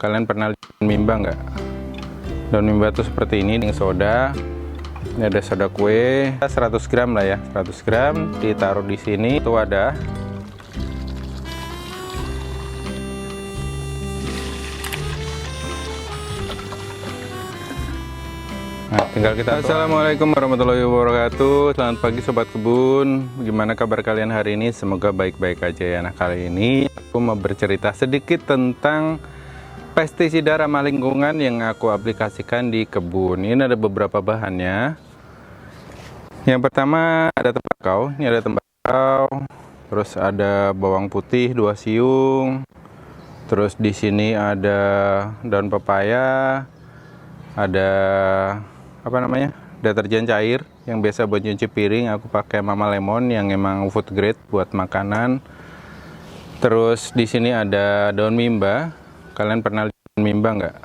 Kalian pernah lihat daun mimba nggak? Daun mimba tuh seperti ini dengan soda. Ini ada soda kue 100 gram lah ya, 100 gram ditaruh di sini. Itu ada. Nah, tinggal kita. Assalamualaikum warahmatullahi wabarakatuh. Selamat pagi sobat kebun. Gimana kabar kalian hari ini? Semoga baik-baik aja ya. Nah, kali ini aku mau bercerita sedikit tentang pestisida ramah lingkungan yang aku aplikasikan di kebun. Ini ada beberapa bahannya. Yang pertama ada tembakau. Ini ada tembakau. Terus ada bawang putih 2 siung. Terus di sini ada daun pepaya. Ada deterjen cair yang biasa buat nyuci piring. Aku pakai Mama Lemon yang emang food grade buat makanan. Terus di sini ada daun mimba. Kalian pernah lihat daun mimba nggak?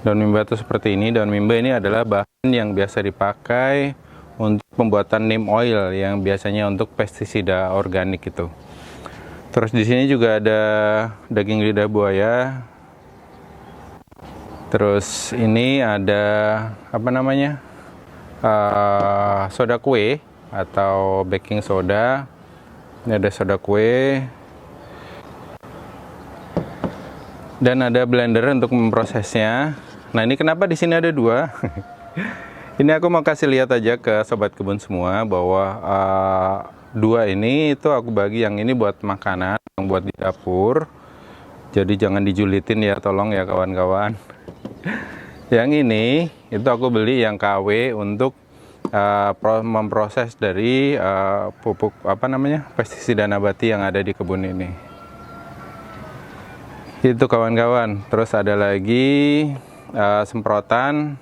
Daun mimba itu seperti ini. Daun mimba ini adalah bahan yang biasa dipakai untuk pembuatan neem oil yang biasanya untuk pestisida organik itu. Terus di sini juga ada daging lidah buaya. Terus ini ada soda kue atau baking soda. Ini ada soda kue. Dan ada blender untuk memprosesnya. Nah, ini kenapa di sini ada 2? Ini aku mau kasih lihat aja ke sobat kebun semua bahwa 2 ini itu aku bagi, yang ini buat makanan, yang buat di dapur. Jadi jangan dijulitin ya, tolong ya kawan-kawan. Yang ini itu aku beli yang KW untuk memproses dari pupuk pestisida nabati yang ada di kebun ini. Itu kawan-kawan. Terus ada lagi semprotan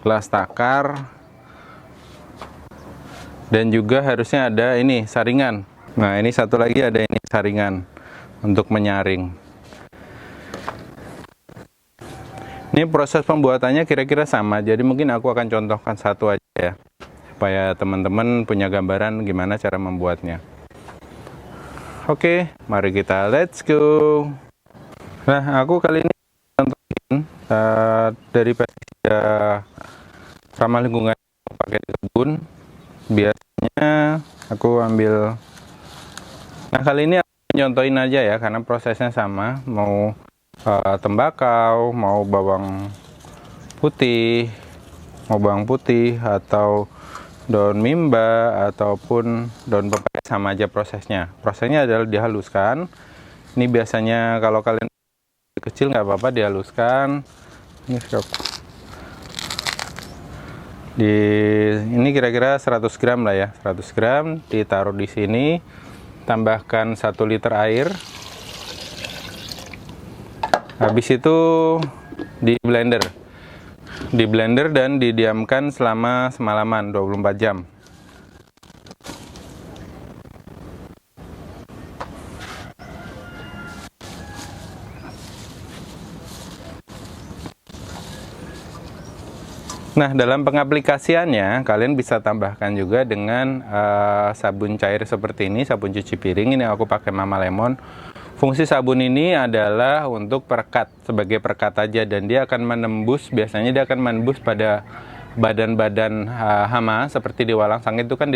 gelas takar, dan juga harusnya ada ini saringan. Nah, ini satu lagi ada ini saringan untuk menyaring. Ini proses pembuatannya kira-kira sama, jadi mungkin aku akan contohkan satu aja ya, supaya teman-teman punya gambaran gimana cara membuatnya. Oke, mari kita let's go. Nah, aku kali ini contohin dari pestisida ramah lingkungan yang pakai di kebun. Biasanya aku ambil, nah kali ini aku contohin aja ya, karena prosesnya sama, mau tembakau, mau bawang putih, atau daun mimba, ataupun daun pepaya, sama aja prosesnya. Prosesnya adalah dihaluskan. Ini biasanya kalau kalian kecil nggak apa-apa dihaluskan. Ini kira-kira 100 gram lah ya, 100 gram ditaruh di sini. Tambahkan 1 liter air. Habis itu di blender dan didiamkan selama semalaman 24 jam. Nah, dalam pengaplikasiannya kalian bisa tambahkan juga dengan sabun cair seperti ini, sabun cuci piring. Ini aku pakai Mama Lemon. Fungsi sabun ini adalah untuk perekat, sebagai perekat aja, dan dia akan menembus, biasanya dia akan menembus pada badan-badan hama, seperti di walang sangit itu kan di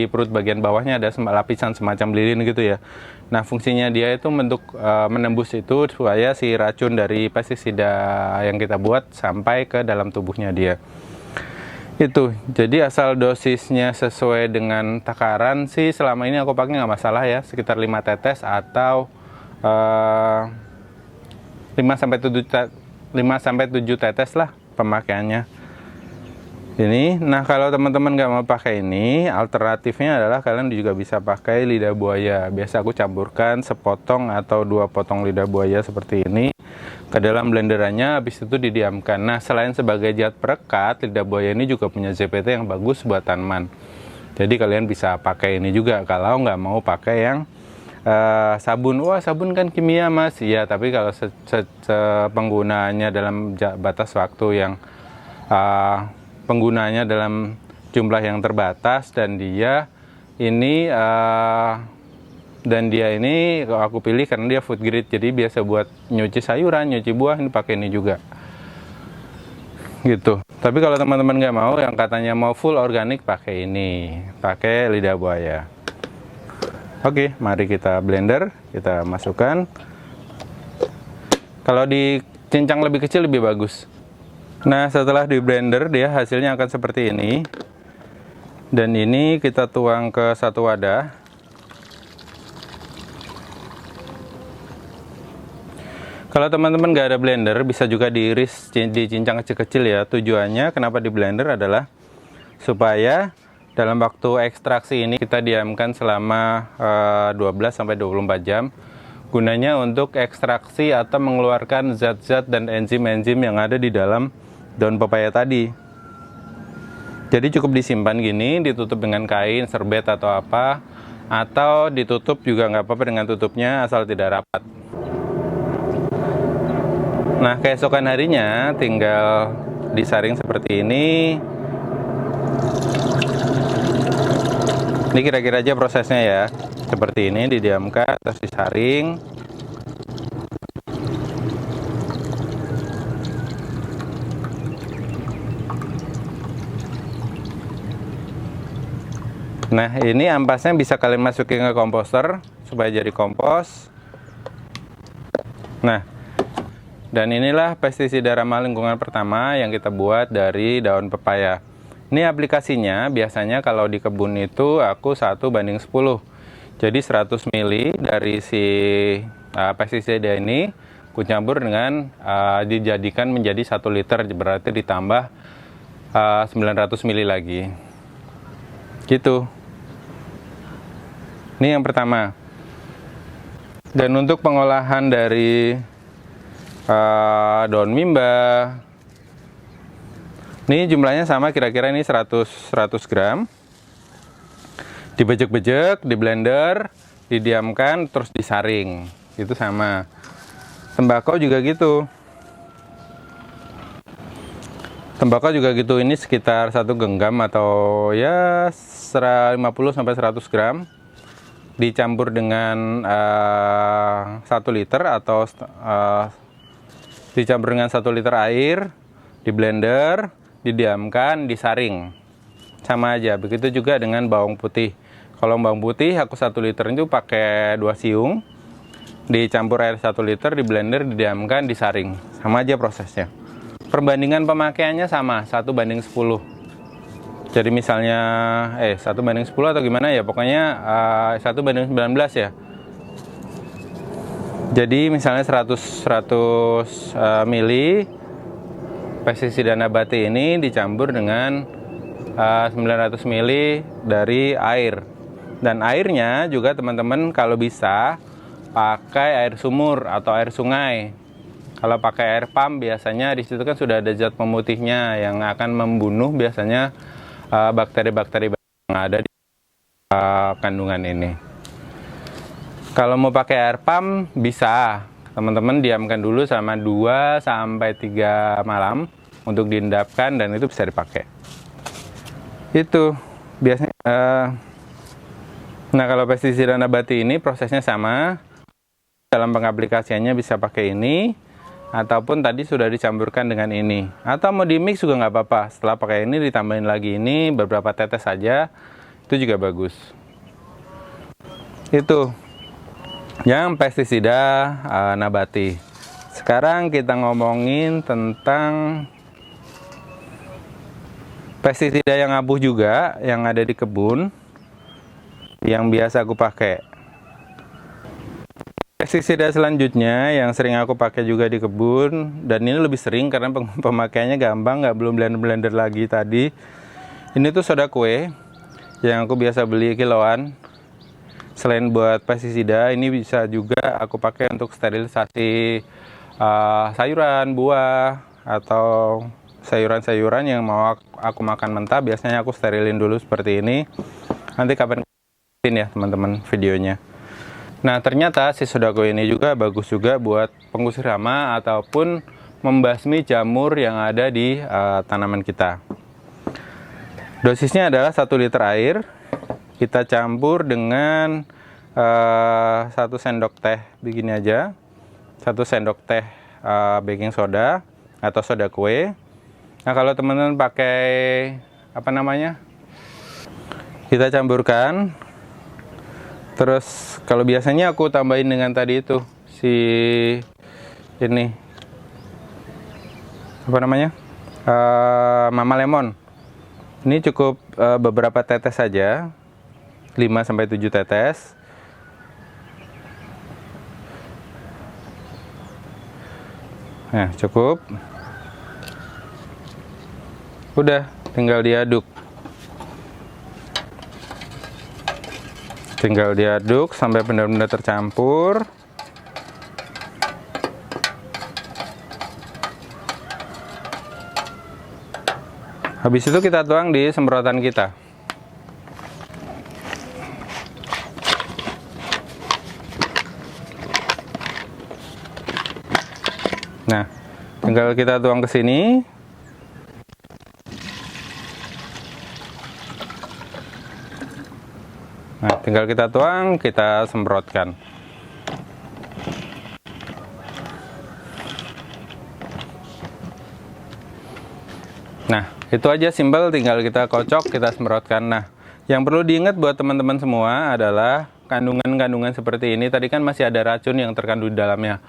perut bagian bawahnya ada lapisan semacam lilin gitu ya. Nah, fungsinya dia itu untuk menembus itu supaya si racun dari pestisida yang kita buat sampai ke dalam tubuhnya dia. Itu, jadi asal dosisnya sesuai dengan takaran sih selama ini aku pakai nggak masalah ya, sekitar 5 tetes atau 5-7 tetes lah pemakaiannya ini. Nah, kalau teman-teman nggak mau pakai ini, alternatifnya adalah kalian juga bisa pakai lidah buaya. Biasa aku campurkan sepotong atau 2 potong lidah buaya seperti ini ke dalam blenderannya, habis itu didiamkan. Nah, selain sebagai zat perekat, lidah buaya ini juga punya ZPT yang bagus buat tanaman. Jadi kalian bisa pakai ini juga kalau nggak mau pakai yang sabun. Wah, sabun kan kimia mas. Ya, tapi kalau penggunaannya dalam batas waktu yang penggunaannya dalam jumlah yang terbatas, dan dia ini Dan dia ini kalau aku pilih karena dia food grade, jadi biasa buat nyuci sayuran, nyuci buah, ini pakai ini juga gitu. Tapi kalau teman-teman nggak mau, yang katanya mau full organik, pakai ini, pakai lidah buaya. Oke, mari kita blender, kita masukkan. Kalau dicincang lebih kecil lebih bagus. Nah, setelah di blender dia hasilnya akan seperti ini. Dan ini kita tuang ke satu wadah. Kalau teman-teman nggak ada blender, bisa juga diiris, dicincang kecil-kecil ya. Tujuannya kenapa di blender adalah supaya dalam waktu ekstraksi ini kita diamkan selama 12-24 jam. Gunanya untuk ekstraksi atau mengeluarkan zat-zat dan enzim-enzim yang ada di dalam daun pepaya tadi. Jadi cukup disimpan gini, ditutup dengan kain, serbet atau apa, atau ditutup juga nggak apa-apa dengan tutupnya asal tidak rapat. Nah, keesokan harinya tinggal disaring seperti ini. Ini kira-kira aja prosesnya ya. Seperti ini, didiamkan, terus disaring. Nah, ini ampasnya bisa kalian masukin ke komposter supaya jadi kompos. Nah, dan inilah pestisida ramah lingkungan pertama yang kita buat dari daun pepaya. Ini aplikasinya biasanya kalau di kebun itu aku 1:10. Jadi 100 ml dari si pestisida ini aku campur dengan dijadikan menjadi 1 liter, berarti ditambah 900 ml lagi. Gitu. Ini yang pertama. Dan untuk pengolahan dari daun mimba, ini jumlahnya sama, kira-kira ini 100 gram. Dibejek-bejek, di blender, didiamkan, terus disaring. Itu sama. Tembakau juga gitu. Tembakau juga gitu, ini sekitar 1 genggam atau ya 50-100 gram. Dicampur dengan 1 liter atau dicampur dengan 1 liter air, di blender, didiamkan, disaring. Sama aja, begitu juga dengan bawang putih. Kalau bawang putih aku 1 liter itu pakai 2 siung, dicampur air 1 liter, di blender, didiamkan, disaring. Sama aja prosesnya. Perbandingan pemakaiannya sama, 1:10. Jadi misalnya 1:10 atau gimana ya, pokoknya 1:19 ya. Jadi misalnya 100 mili pestisida nabati ini dicampur dengan 900 mili dari air. Dan airnya juga teman-teman kalau bisa pakai air sumur atau air sungai. Kalau pakai air pump biasanya di situ kan sudah ada zat pemutihnya yang akan membunuh biasanya bakteri-bakteri yang ada di kandungan ini. Kalau mau pakai air pump bisa, teman-teman diamkan dulu selama 2-3 malam untuk diendapkan dan itu bisa dipakai. Itu biasanya. Nah, kalau pestisida nabati ini prosesnya sama. Dalam pengaplikasiannya bisa pakai ini, ataupun tadi sudah dicampurkan dengan ini, atau mau di mix juga nggak apa-apa. Setelah pakai ini ditambahin lagi ini beberapa tetes saja, itu juga bagus. Itu yang pestisida nabati. Sekarang kita ngomongin tentang pestisida yang abuh juga yang ada di kebun, yang biasa aku pakai. Pestisida selanjutnya yang sering aku pakai juga di kebun, dan ini lebih sering karena pemakaiannya gampang, nggak belum blender lagi tadi. Ini tuh soda kue yang aku biasa beli kiloan. Selain buat pestisida, ini bisa juga aku pakai untuk sterilisasi sayuran, buah, atau sayuran-sayuran yang mau aku makan mentah. Biasanya aku sterilin dulu seperti ini. Nanti kapan ya teman-teman videonya. Nah, ternyata si soda kue ini juga bagus juga buat pengusir hama ataupun membasmi jamur yang ada di tanaman kita. Dosisnya adalah 1 liter air. Kita campur dengan 1 sendok teh begini aja, 1 sendok teh baking soda atau soda kue. Nah, kalau teman-teman pakai apa namanya, kita campurkan. Terus kalau biasanya aku tambahin dengan tadi itu ini apa namanya, mama lemon. Ini cukup beberapa tetes saja, 5-7 tetes. Nah, cukup. Udah, tinggal diaduk. Tinggal diaduk sampai benar-benar tercampur. Habis itu kita tuang di semprotan kita. Nah, tinggal kita tuang ke sini. Nah, tinggal kita tuang, kita semprotkan. Nah, itu aja simpel, tinggal kita kocok, kita semprotkan. Nah, yang perlu diingat buat teman-teman semua adalah kandungan-kandungan seperti ini tadi kan masih ada racun yang terkandung di dalamnya.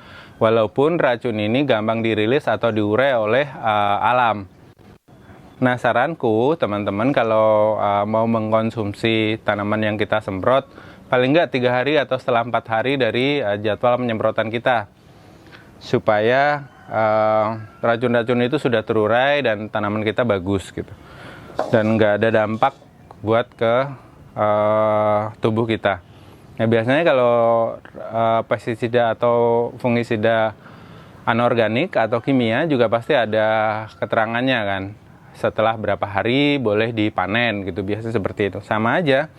Walaupun racun ini gampang dirilis atau diurai oleh alam. Nah, saranku teman-teman kalau mau mengkonsumsi tanaman yang kita semprot, paling nggak 3 hari atau setelah 4 hari dari jadwal penyemprotan kita. Supaya racun-racun itu sudah terurai dan tanaman kita bagus gitu. Dan nggak ada dampak buat ke tubuh kita. Nah, biasanya kalau pestisida atau fungisida anorganik atau kimia juga pasti ada keterangannya kan. Setelah berapa hari boleh dipanen gitu, biasa seperti itu. Sama aja,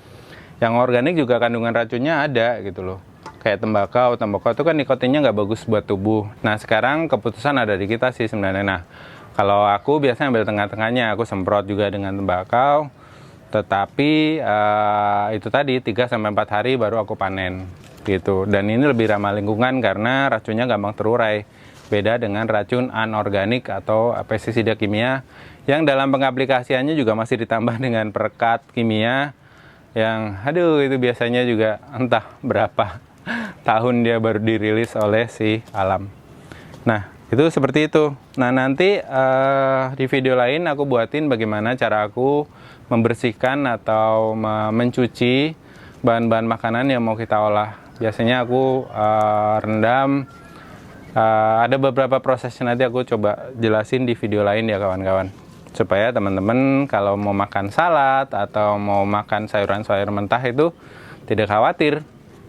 yang organik juga kandungan racunnya ada gitu loh. Kayak tembakau itu kan nikotinnya nggak bagus buat tubuh. Nah, sekarang keputusan ada di kita sih sebenarnya. Nah, kalau aku biasanya ambil tengah-tengahnya, aku semprot juga dengan tembakau. Tetapi itu tadi 3-4 hari baru aku panen gitu. Dan ini lebih ramah lingkungan karena racunnya gampang terurai. Beda dengan racun anorganik atau pestisida kimia yang dalam pengaplikasiannya juga masih ditambah dengan perekat kimia yang aduh itu biasanya juga entah berapa tahun dia baru dirilis oleh si alam. Nah, itu seperti itu. Nah, nanti di video lain aku buatin bagaimana cara aku membersihkan atau mencuci bahan-bahan makanan yang mau kita olah. Biasanya aku rendam. Ada beberapa prosesnya, nanti aku coba jelasin di video lain ya kawan-kawan. Supaya teman-teman kalau mau makan salad atau mau makan sayuran-sayuran mentah itu tidak khawatir.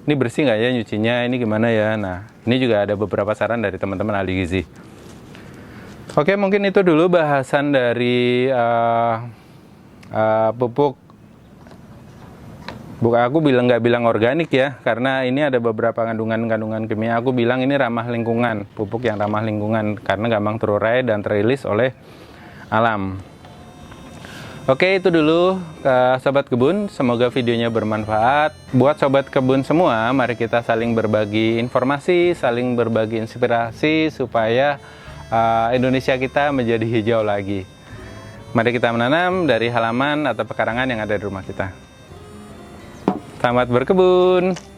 Ini bersih nggak ya nyucinya, ini gimana ya. Nah, ini juga ada beberapa saran dari teman-teman ahli gizi. Oke, mungkin itu dulu bahasan dari pupuk. Aku nggak bilang organik ya, karena ini ada beberapa kandungan kimia. Aku bilang ini ramah lingkungan, pupuk yang ramah lingkungan, karena gampang terurai dan terilis oleh alam. Oke, itu dulu Sobat Kebun, semoga videonya bermanfaat. Buat Sobat Kebun semua, mari kita saling berbagi informasi, saling berbagi inspirasi, supaya Indonesia kita menjadi hijau lagi. Mari kita menanam dari halaman atau pekarangan yang ada di rumah kita. Selamat berkebun!